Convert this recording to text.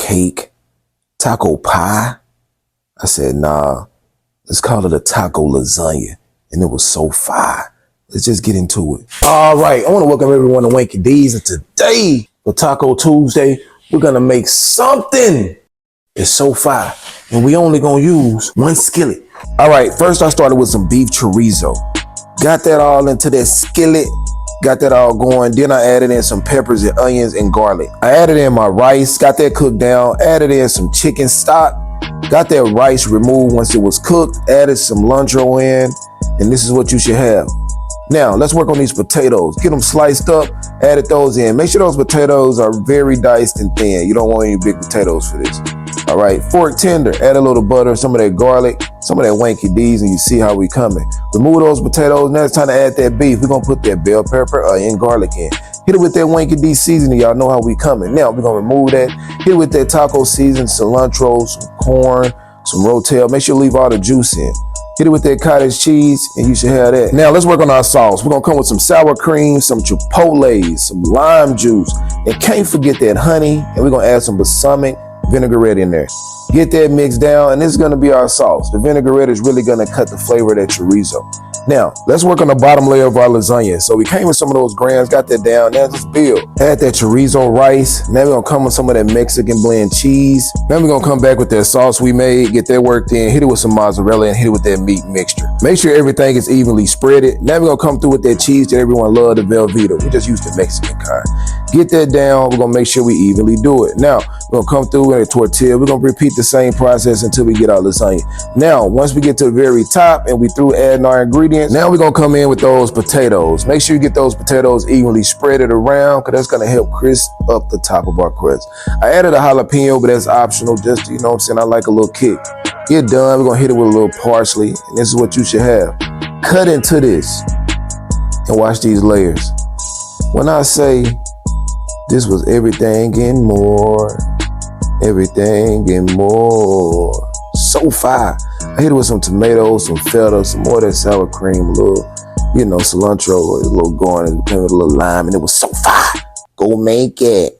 cake, taco pie. I said, nah, let's call it a taco lasagna. And it was so fire. Let's just get into it. All right, I want to welcome everyone to Wanky D's. And today, for Taco Tuesday, we're going to make something. It's so fire. And we only going to use one skillet. All right, first I started with some beef chorizo. Got that all into that skillet. Got that all going. Then I added in some peppers and onions and garlic. I added in my rice, got that cooked down, added in some chicken stock, got that rice removed once it was cooked, added some cilantro in, and this is what you should have. Now, let's work on these potatoes. Get them sliced up, added those in. Make sure those potatoes are very diced and thin. You don't want any big potatoes for this. All right, fork tender, add a little butter, some of that garlic, some of that Wanky D's, and you see how we coming. Remove those potatoes. Now it's time to add that beef. We're gonna put that bell pepper and garlic in. Hit it with that Wanky D seasoning. Y'all know how we coming. Now we're gonna remove that. Hit it with that taco season, cilantro, some corn, some rotel. Make sure you leave all the juice in. Hit it with that cottage cheese, and you should have that. Now let's work on our sauce. We're gonna come with some sour cream, some chipotle, some lime juice, and can't forget that honey. And we're gonna add some balsamic vinaigrette in there. Get that mixed down, and this is gonna be our sauce. The vinaigrette is really gonna cut the flavor of that chorizo. Now, let's work on the bottom layer of our lasagna. So we came with some of those grams, got that down. Now just build. Add that chorizo rice. Now we're gonna come with some of that Mexican blend cheese. Now we're gonna come back with that sauce we made, get that worked in, hit it with some mozzarella, and hit it with that meat mixture. Make sure everything is evenly spreaded. Now we're gonna come through with that cheese that everyone loves, the Velveeta. We just use the Mexican kind. Get that down. We're gonna make sure we evenly do it. Now, we're gonna come through in a tortilla. We're gonna repeat the same process until we get our lasagna. Now, once we get to the very top and we through adding our ingredients, now we're gonna come in with those potatoes. Make sure you get those potatoes evenly spread it around, because that's gonna help crisp up the top of our crust. I added a jalapeno, but that's optional. Just, you know what I'm saying, I like a little kick. Get done, we're gonna hit it with a little parsley, and this is what you should have. Cut into this and watch these layers. When I say this was everything and more, everything and more. So fire. I hit it with some tomatoes, some feta, some more of that sour cream, a little, cilantro, a little garnish, a little lime, and it was so fire. Go make it.